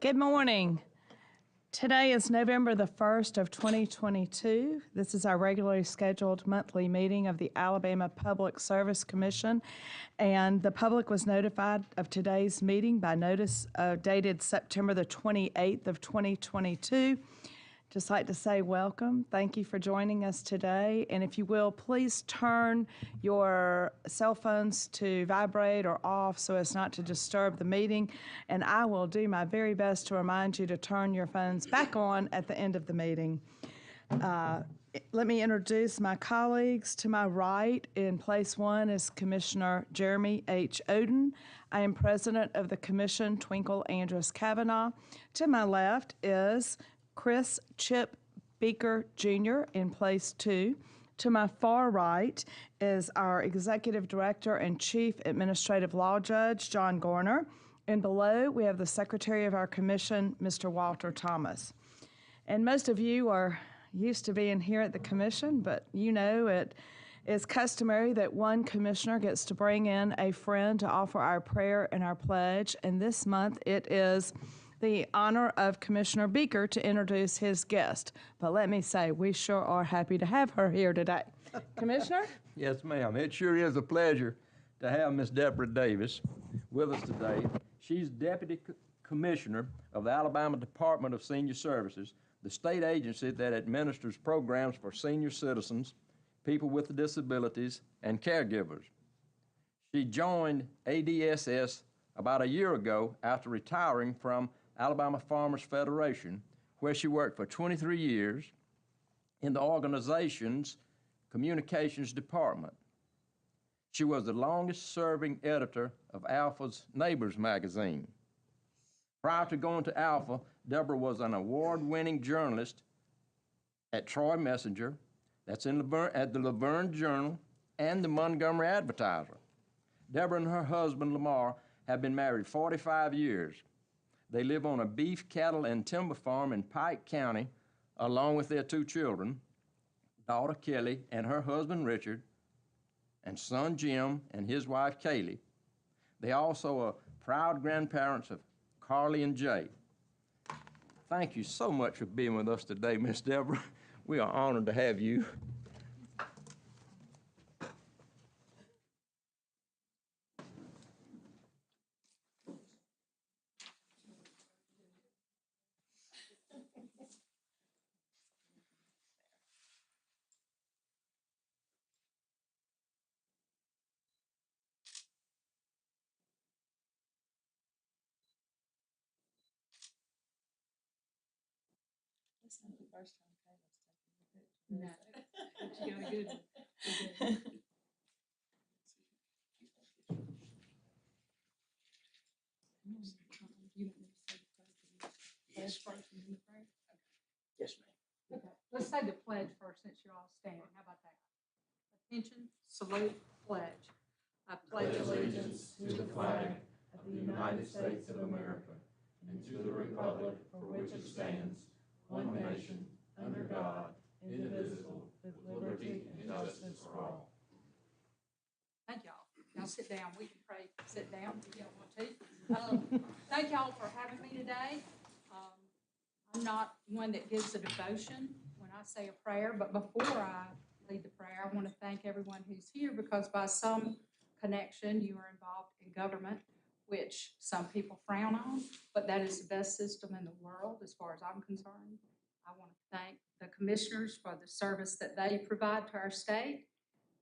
Good morning. Today is November the 1st of 2022. This is our regularly scheduled monthly meeting of the Alabama Public Service Commission, and the public was notified of today's meeting by notice dated September the 28th of 2022. Just like to say welcome. Thank you for joining us today. And if you will, please turn your cell phones to vibrate or off so as not to disturb the meeting. And I will do my very best to remind you to turn your phones back on at the end of the meeting. Let me introduce my colleagues. To my right, in place one, is Commissioner Jeremy H. Oden. I am President of the Commission, Twinkle Andress Kavanaugh. To my left is Chris Chip Beaker Jr. in place two. To my far right is our Executive Director and Chief Administrative Law Judge, John Gorner. And below, we have the Secretary of our Commission, Mr. Walter Thomas. And most of you are used to being here at the Commission, but you know it is customary that one commissioner gets to bring in a friend to offer our prayer and our pledge. And this month, it is the honor of Commissioner Beaker to introduce his guest. But let me say, we sure are happy to have her here today. Commissioner? Yes, ma'am. It sure is a pleasure to have Miss Deborah Davis with us today. She's Deputy Commissioner of the Alabama Department of Senior Services, the state agency that administers programs for senior citizens, people with disabilities, and caregivers. She joined ADSS about a year ago after retiring from Alabama Farmers Federation, where she worked for 23 years in the organization's communications department. She was the longest-serving editor of Alpha's Neighbors magazine. Prior to going to Alpha, Deborah was an award-winning journalist at Troy Messenger, that's at the Laverne Journal, and the Montgomery Advertiser. Deborah and her husband, Lamar, have been married 45 years. They live on a beef, cattle, and timber farm in Pike County, along with their two children, daughter Kelly and her husband Richard, and son Jim and his wife Kaylee. They also are proud grandparents of Carly and Jay. Thank you so much for being with us today, Miss Deborah. We are honored to have you. This is the first time Kayla's taking the picture. No, she got a good one. You want me to say the pledge first and then the prayer? Yes, ma'am. Okay, let's say the pledge first since you're all standing. How about that? Attention, salute, pledge. I pledge Allegiance to the flag of the United States of America and to the republic for which it stands, one nation, under God, indivisible, with liberty and justice for all. Thank y'all. Y'all sit down. We can pray. Sit down if you don't want to. Thank y'all for having me today. I'm not one that gives a devotion when I say a prayer, but before I lead the prayer, I want to thank everyone who's here because by some connection you are involved in government, which some people frown on, but that is the best system in the world as far as I'm concerned. I want to thank the commissioners for the service that they provide to our state,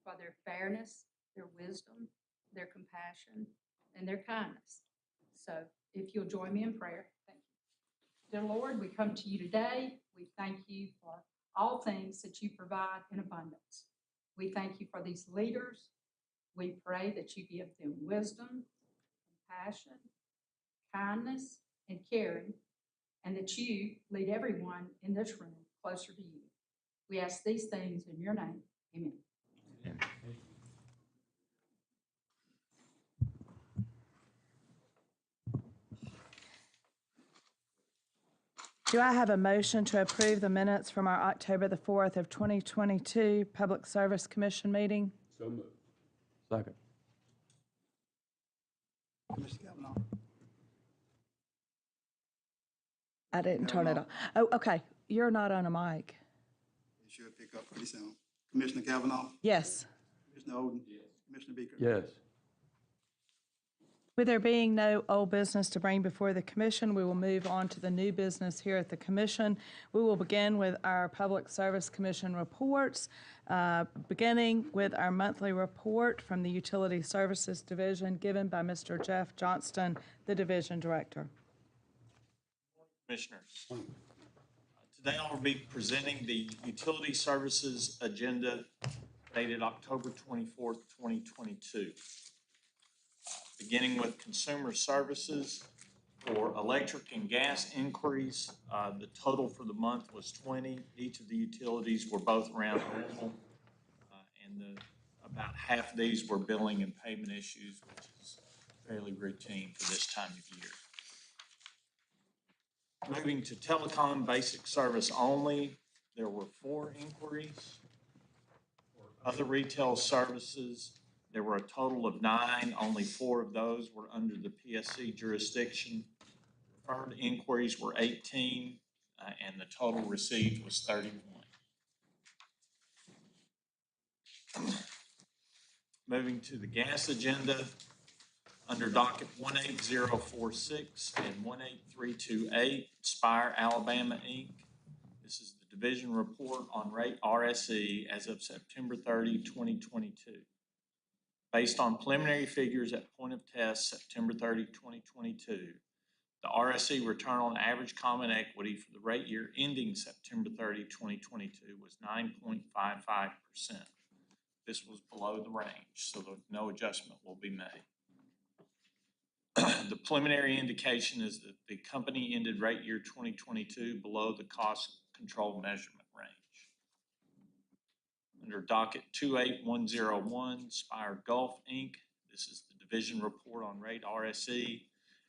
for their fairness, their wisdom, their compassion, and their kindness. So if you'll join me in prayer, thank you. Dear Lord, we come to you today. We thank you for all things that you provide in abundance. We thank you for these leaders. We pray that you give them wisdom, compassion, kindness, and caring, and that you lead everyone in this room closer to you. We ask these things in your name. Amen. Amen. Do I have a motion to approve the minutes from our October the 4th of 2022 Public Service Commission meeting? So moved. Second. Mr. Kavanaugh. I didn't turn it on. Oh, okay. You're not on a mic. It should pick up pretty soon. Commissioner Kavanaugh, Yes. Commissioner Oden, Commissioner Beaker. Yes. With there being no old business to bring before the commission, we will move on to the new business here at the commission. We will begin with our Public Service Commission reports, beginning with our monthly report from the Utility Services Division given by Mr. Jeff Johnston, the Division Director. Commissioners. Today I will be presenting the Utility Services Agenda dated October 24th, 2022. Beginning with Consumer Services for electric and gas inquiries, the total for the month was 20. Each of the utilities were both around normal, and about half of these were billing and payment issues, which is fairly routine for this time of year. Moving to telecom basic service only, there were 4 inquiries. For other retail services, there were a total of 9. Only 4 of those were under the PSC jurisdiction. Referred inquiries were 18, and the total received was 31. Moving to the gas agenda, under docket 18046 and 18328, Spire Alabama, Inc. This is the division report on rate RSE as of September 30, 2022. Based on preliminary figures at point of test September 30, 2022, the RSE return on average common equity for the rate year ending September 30, 2022 was 9.55%. This was below the range, so no adjustment will be made. The preliminary indication is that the company ended rate year 2022 below the cost control measurement range. Under docket 28101, Spire Gulf, Inc., this is the division report on rate RSE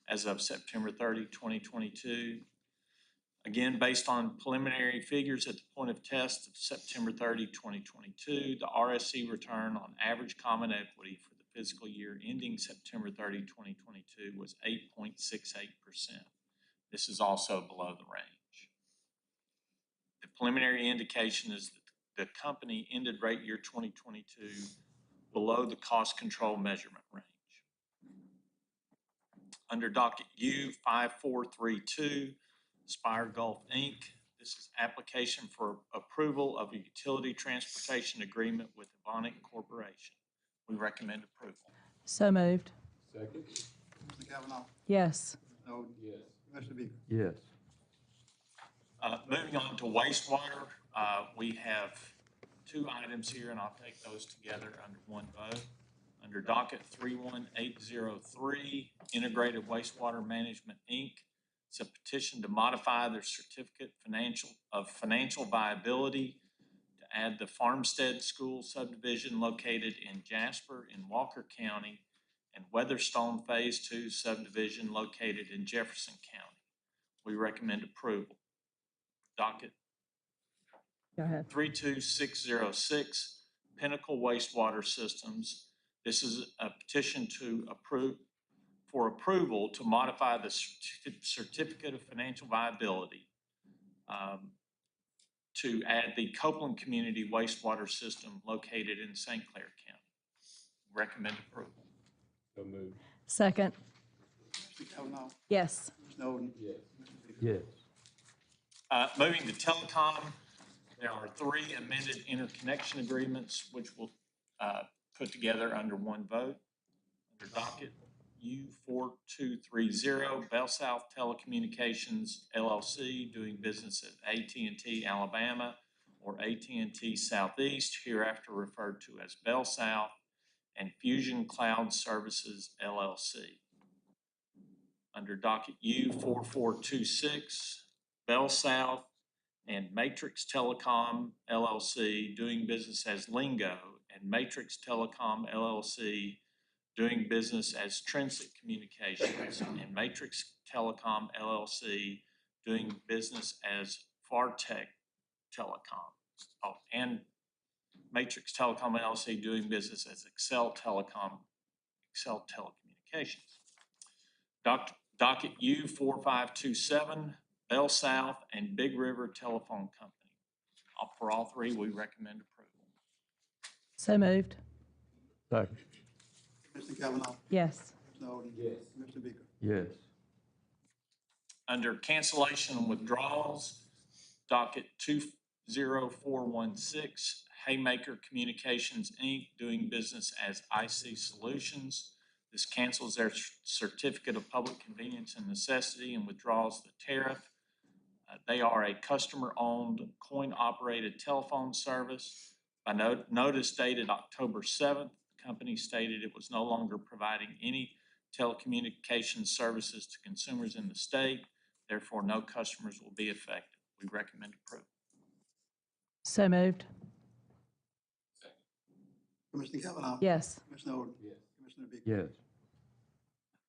as of September 30, 2022. Again, based on preliminary figures at the point of test of September 30, 2022, the RSE return on average common equity for the fiscal year ending September 30, 2022 was 8.68%. This is also below the range. The preliminary indication is that the company ended rate year 2022 below the cost control measurement range. Under docket U5432, Spire Gulf, Inc., this is application for approval of a utility transportation agreement with Evonik Corporation. We recommend approval. So moved. Second? Commissioner Kavanaugh, Yes. Commissioner Oden, Yes. Commissioner Beaker. Yes. Moving on to wastewater, we have 2 items here, and I'll take those together under one vote. Under docket 31803, Integrated Wastewater Management, Inc., it's a petition to modify their certificate of financial viability to add the Farmstead School subdivision located in Jasper in Walker County and Weatherstone Phase 2 subdivision located in Jefferson County. We recommend approval. Docket Go ahead. 32606, Pinnacle Wastewater Systems. This is a petition to approval to modify the certificate of financial viability to add the Copeland Community Wastewater System located in St. Clair County. Recommend approval. So moved. Second. Commissioner Kavanaugh, Yes. Commissioner Oden, Yes. Commissioner Beaker. Yes. Moving to telecom, there are 3 amended interconnection agreements which we'll put together under one vote. Under docket U4230, Bell South Telecommunications LLC, doing business at AT&T Alabama or AT&T Southeast, hereafter referred to as Bell South, and Fusion Cloud Services LLC. Under docket U4426, Bell South and Matrix Telecom LLC, doing business as Lingo, and Matrix Telecom LLC, doing business as Trinsic Communications, and Matrix Telecom LLC, doing business as Fartech Telecom. Oh, and Matrix Telecom LLC, doing business as Excel Telecommunications. Docket U4527, Bell South, and Big River Telephone Company. For all three, we recommend approval. So moved. Second. Commissioner Kavanaugh. Yes. Commissioner Oden. Yes. Commissioner Beaker. Yes. Under cancellation and withdrawals, docket 20416, Haymaker Communications, Inc., doing business as IC Solutions. This cancels their certificate of public convenience and necessity and withdraws the tariff. They are a customer-owned, coin-operated telephone service. By notice dated October 7th, the company stated it was no longer providing any telecommunications services to consumers in the state. Therefore, no customers will be affected. We recommend approval. So moved. Commissioner Kavanaugh. Yes. Commissioner Oden. Yes. Commissioner Beaker. Yes.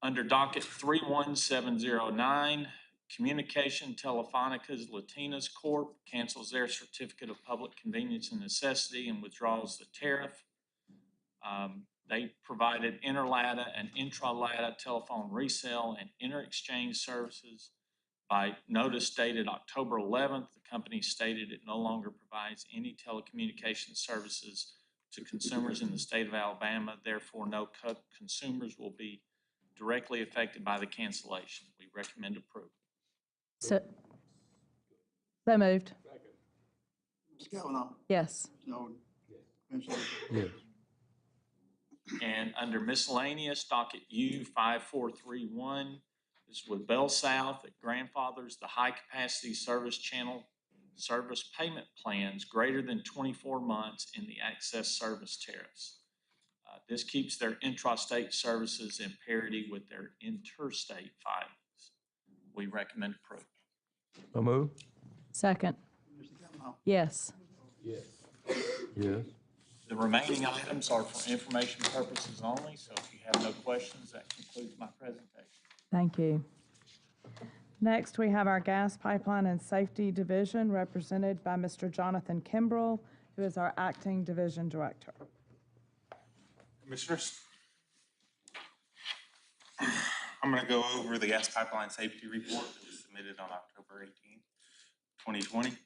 Under docket 31709, Communication Telefónicas Latinas Corp. cancels their certificate of public convenience and necessity and withdraws the tariff. They provided interLATA and intraLATA telephone resale and interexchange services. By notice dated October 11th, the company stated it no longer provides any telecommunications services to consumers in the state of Alabama. Therefore, no consumers will be directly affected by the cancellation. We recommend approval. So moved. Commissioner Kavanaugh. Yes. Commissioner Oden. Yes. Commissioner Beaker. Yes. And under miscellaneous, docket U 5431, this is with Bell South. It grandfathers the high-capacity service channel service payment plans greater than 24 months in the access service tariffs. This keeps their intrastate services in parity with their interstate filings. We recommend approval. So move. Second. Commissioner Kavanaugh. Yes. Yes. The remaining items are for information purposes only, so if you have no questions, that concludes my presentation. Thank you. Next, we have our Gas Pipeline and Safety Division, represented by Mr. Jonathan Kimbrell, who is our Acting Division Director. Commissioners, I'm going to go over the gas pipeline safety report that was submitted on October 18th, 2020.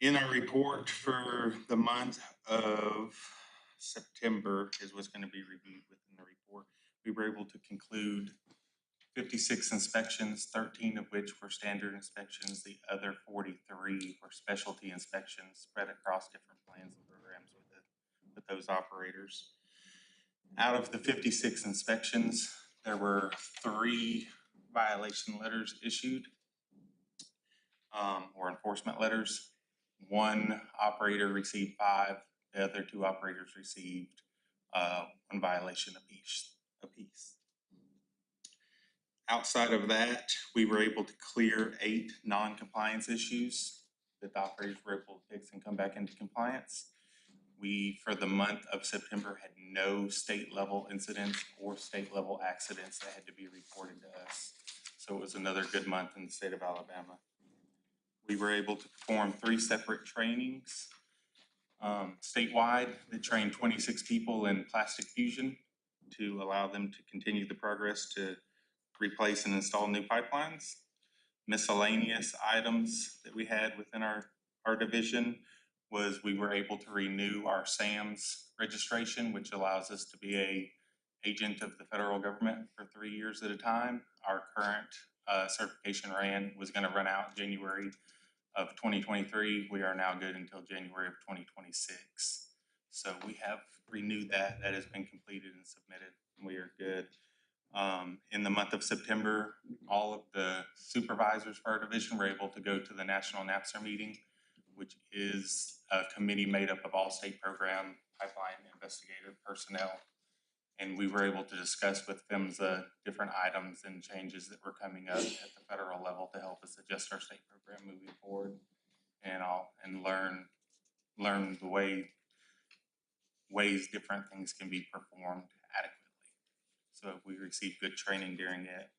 In our report for the month of September is what's going to be reviewed within the report. We were able to conclude 56 inspections, 13 of which were standard inspections. The other 43 were specialty inspections spread across different plans and programs with those operators. Out of the 56 inspections, there were 3 violation letters issued, or enforcement letters. 1 operator received 5, the other 2 operators received 1 violation apiece. Outside of that, we were able to clear 8 non-compliance issues that the operators were able to fix and come back into compliance. We, for the month of September, had no state-level incidents or state-level accidents that had to be reported to us. So it was another good month in the state of Alabama. We were able to perform 3 separate trainings statewide that trained 26 people in plastic fusion to allow them to continue the progress to replace and install new pipelines. Miscellaneous items that we had within our division was we were able to renew our SAMS registration, which allows us to be a agent of the federal government for 3 years at a time. Our current certification was going to run out January of 2023. We are now good until January of 2026. So we have renewed that. That has been completed and submitted. We are good. In the month of September, all of the supervisors for our division were able to go to the National NAPSR meeting, which is a committee made up of all state program pipeline investigative personnel. And we were able to discuss with PHMSA different items and changes that were coming up at the federal level to help us adjust our state program moving forward and learn the ways different things can be performed adequately. So we received good training during it.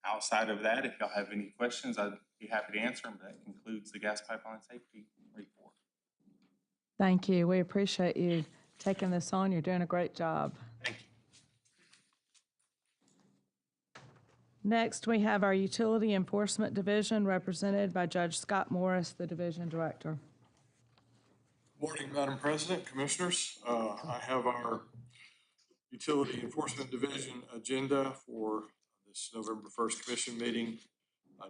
Outside of that, if y'all have any questions, I'd be happy to answer them. But that concludes the gas pipeline safety report. Thank you. We appreciate you taking this on. You're doing a great job. Thank you. Next, we have our Utility Enforcement Division represented by Judge Scott Morris, the Division Director. Morning, Madam President, Commissioners. I have our Utility Enforcement Division agenda for this November 1st Commission meeting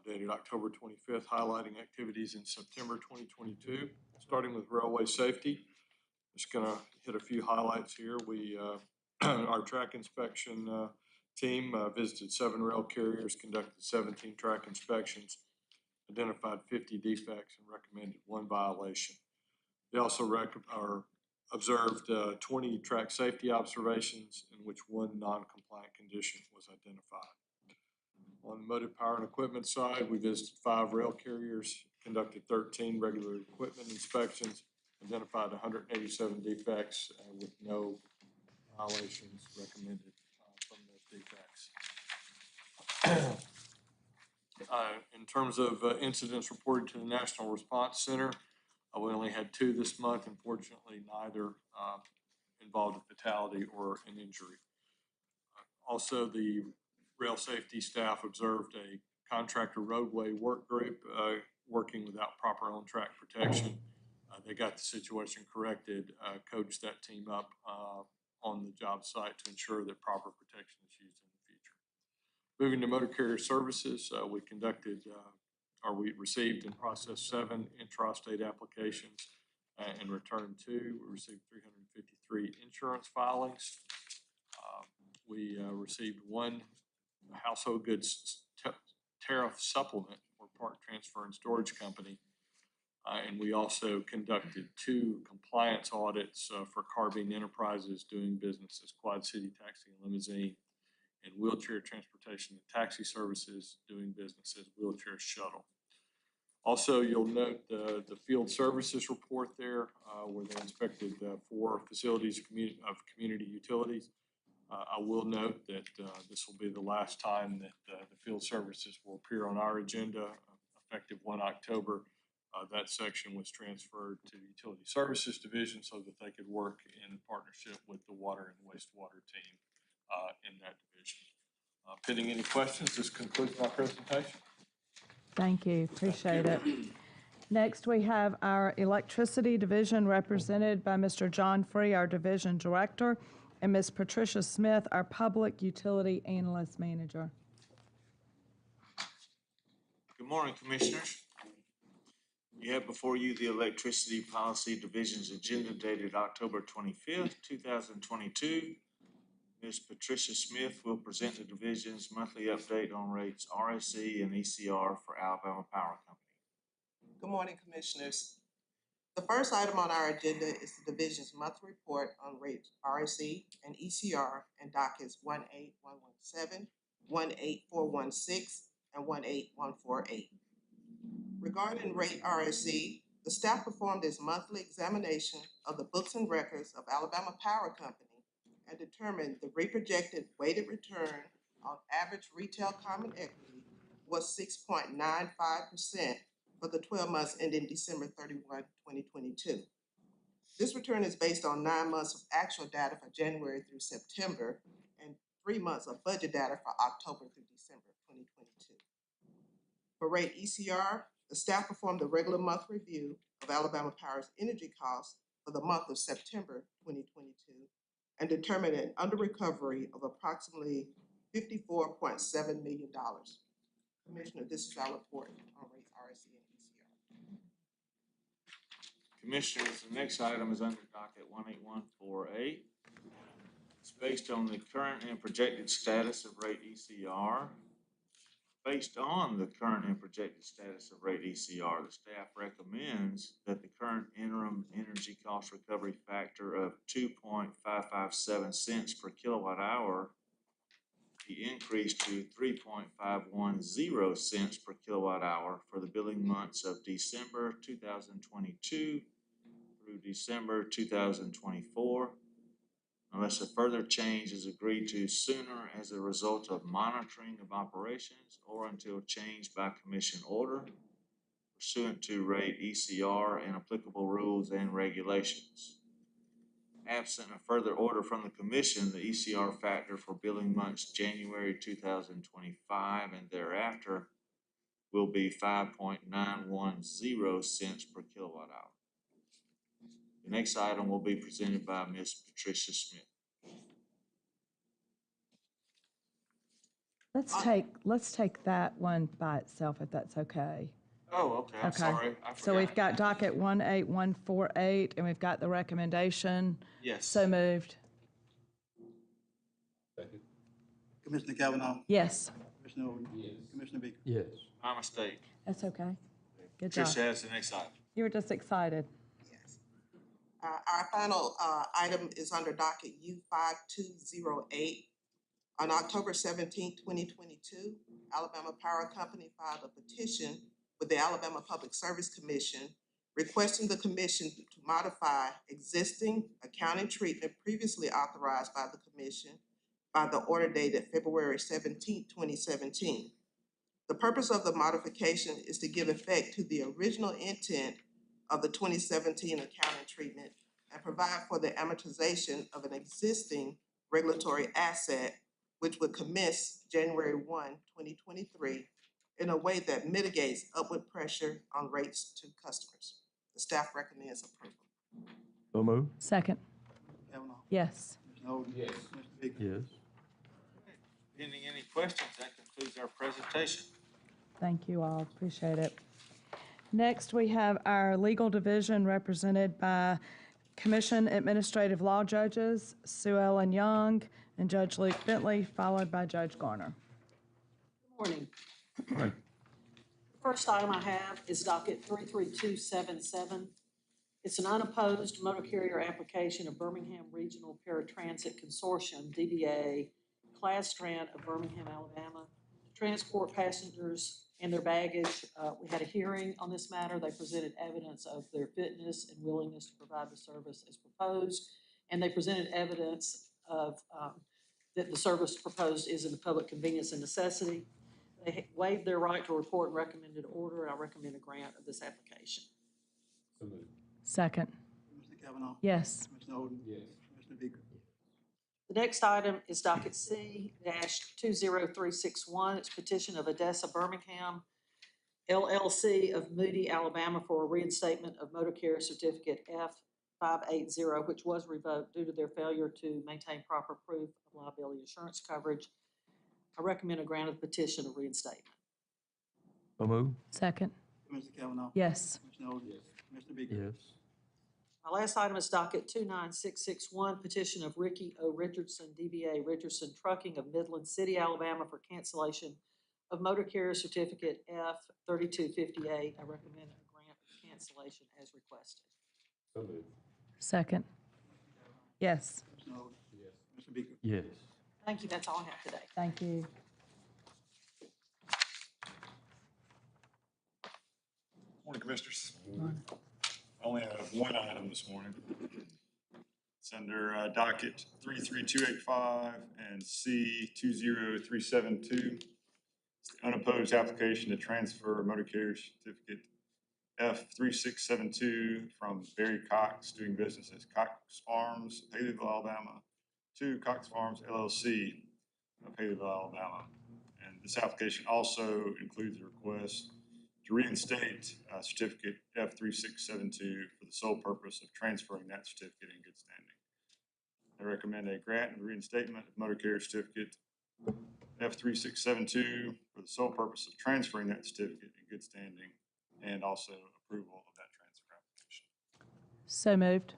dated October 25th, highlighting activities in September 2022, starting with railway safety. Just going to hit a few highlights here. Our track inspection team visited 7 rail carriers, conducted 17 track inspections, identified 50 defects, and recommended 1 violation. They also observed 20 track safety observations in which 1 non-compliant condition was identified. On the motive power and equipment side, we visited 5 rail carriers, conducted 13 regular equipment inspections, identified 187 defects with no violations recommended from those defects. In terms of incidents reported to the National Response Center, we only had 2 this month. Unfortunately, neither involved a fatality or an injury. Also, the rail safety staff observed a contractor roadway work group working without proper on-track protection. They got the situation corrected, coached that team up on the job site to ensure that proper protection is used in the future. Moving to motor carrier services, we received and processed 7 intrastate applications and returned 2. We received 353 insurance filings. We received 1 household goods tariff supplement for Park Transfer and Storage Company. And we also conducted 2 compliance audits for Carbine Enterprises doing business as Quad City Taxi and Limousine, and Wheelchair Transportation and Taxi Services doing business as Wheelchair Shuttle. Also, you'll note the field services report there where they inspected 4 facilities of community utilities. I will note that this will be the last time that the field services will appear on our agenda, effective 1 October. That section was transferred to the Utility Services Division so that they could work in partnership with the water and wastewater team in that division. Pending any questions, this concludes my presentation. Thank you, appreciate it. Next, we have our Electricity Division represented by Mr. John Free, our Division Director, and Ms. Patricia Smith, our Public Utility Analyst Manager. Good morning, Commissioners. You have before you the Electricity Policy Division's agenda dated October 25th, 2022. Ms. Patricia Smith will present the division's monthly update on rates RSE and ECR for Alabama Power Company. Good morning, Commissioners. The first item on our agenda is the division's monthly report on rates RSE and ECR and dockets 18117, 18416, and 18148. Regarding rate RSE, the staff performed its monthly examination of the books and records of Alabama Power Company and determined the reprojected weighted return on average retail common equity was 6.95% for the 12 months ending December 31, 2022. This return is based on 9 months of actual data for January through September and 3 months of budget data for October through December 2022. For rate ECR, the staff performed a regular month review of Alabama Power's energy costs for the month of September 2022 and determined an under-recovery of approximately $54.7 million. Commissioner, this is our report on rates RSE and ECR. Commissioners, the next item is under docket 18148. It's based on the current and projected status of rate ECR. Based on the current and projected status of rate ECR, the staff recommends that the current interim energy cost recovery factor of 2.557 cents per kilowatt hour be increased to 3.510 cents per kilowatt hour for the billing months of December 2022 through December 2024. Unless a further change is agreed to sooner as a result of monitoring of operations or until changed by commission order pursuant to rate ECR and applicable rules and regulations. Absent a further order from the commission, the ECR factor for billing months January 2025 and thereafter will be 5.910 cents per kilowatt hour. The next item will be presented by Ms. Patricia Smith. Let's take that one by itself, if that's okay. Oh, okay, I'm Okay. sorry, I So we've forgot. got docket 18148, and we've got the recommendation. Yes. So moved. Commissioner Kavanaugh, Yes. Commissioner Oden. Yes. Commissioner Beaker. Yes. My mistake. That's okay. Good job. Patricia has the next item. You were just excited. Yes. Our final item is under docket U5208. On October 17, 2022, Alabama Power Company filed a petition with the Alabama Public Service Commission requesting the commission to modify existing accounting treatment previously authorized by the commission by the order dated February 17, 2017. The purpose of the modification is to give effect to the original intent of the 2017 accounting treatment and provide for the amortization of an existing regulatory asset which would commence January 1, 2023, in a way that mitigates upward pressure on rates to customers. The staff recommends approval. So move. Second. Kavanaugh, Yes. Commissioner Oden. Yes. Commissioner Beaker. Yes. Pending any questions, that concludes our presentation. Thank you all. Appreciate it. Next, we have our legal division represented by Commission Administrative Law Judges Sue Ellen Young and Judge Luke Bentley, followed by Judge Garner. Morning. The first item I have is docket 33277. It's an unopposed motor carrier application of Birmingham Regional Paratransit Consortium, DBA, Class Strand of Birmingham, Alabama, to transport passengers and their baggage. We had a hearing on this matter. They presented evidence of their fitness and willingness to provide the service as proposed, and they presented evidence of that the service proposed is in the public convenience and necessity. They waived their right to report and recommended order. I recommend a grant of this application. Second. Commissioner Kavanaugh. Yes. Commissioner Oden. Yes. Commissioner Beaker. The next item is docket C-20361. It's petition of Odessa Birmingham LLC of Moody, Alabama for a reinstatement of motor carrier certificate F580, which was revoked due to their failure to maintain proper proof of liability insurance coverage. I recommend a grant of the petition of reinstatement. So move. Second. Commissioner Kavanaugh. Yes. Commissioner Oden. Yes. Commissioner Beaker. Yes. My last item is docket 29661, petition of Ricky O. Richardson, DBA Richardson Trucking of Midland City, Alabama for cancellation of motor carrier certificate F3258. I recommend a grant of cancellation as requested. So moved. Second. Yes. Commissioner Oden. Yes. Commissioner Beaker. Yes. Thank you, that's all I have today. Thank you. Morning, Commissioners. I only have one item this morning. It's under docket 33285 and C20372. It's the unopposed application to transfer motor carrier certificate F3672 from Barry Cox, doing business as Cox Farms, Haleyville, Alabama, to Cox Farms LLC of Haleyville, Alabama. And this application also includes a request to reinstate certificate F3672 for the sole purpose of transferring that certificate in good standing. I recommend a grant and reinstatement of motor carrier certificate F3672 for the sole purpose of transferring that certificate in good standing, and also approval of that transfer application. So moved.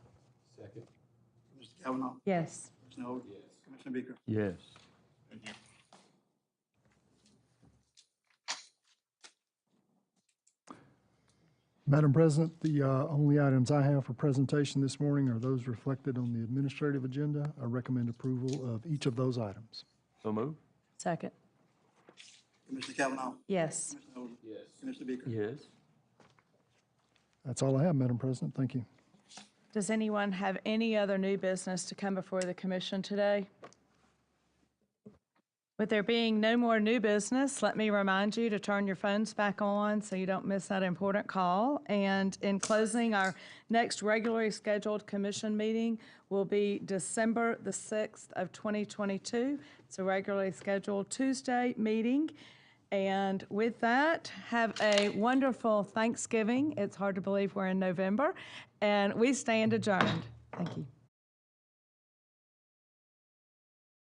Second. Commissioner Kavanaugh. Yes. Commissioner Oden. Yes. Commissioner Beaker. Yes. Thank you. Madam President, the only items I have for presentation this morning are those reflected on the administrative agenda. I recommend approval of each of those items. So move. Second. Commissioner Kavanaugh. Yes. Commissioner Oden. Yes. Commissioner Beaker. Yes. That's all I have, Madam President. Thank you. Does anyone have any other new business to come before the commission today? With there being no more new business, let me remind you to turn your phones back on so you don't miss that important call. And in closing, our next regularly scheduled commission meeting will be December the 6th of 2022. It's a regularly scheduled Tuesday meeting. And with that, have a wonderful Thanksgiving. It's hard to believe we're in November. And we stand adjourned. Thank you.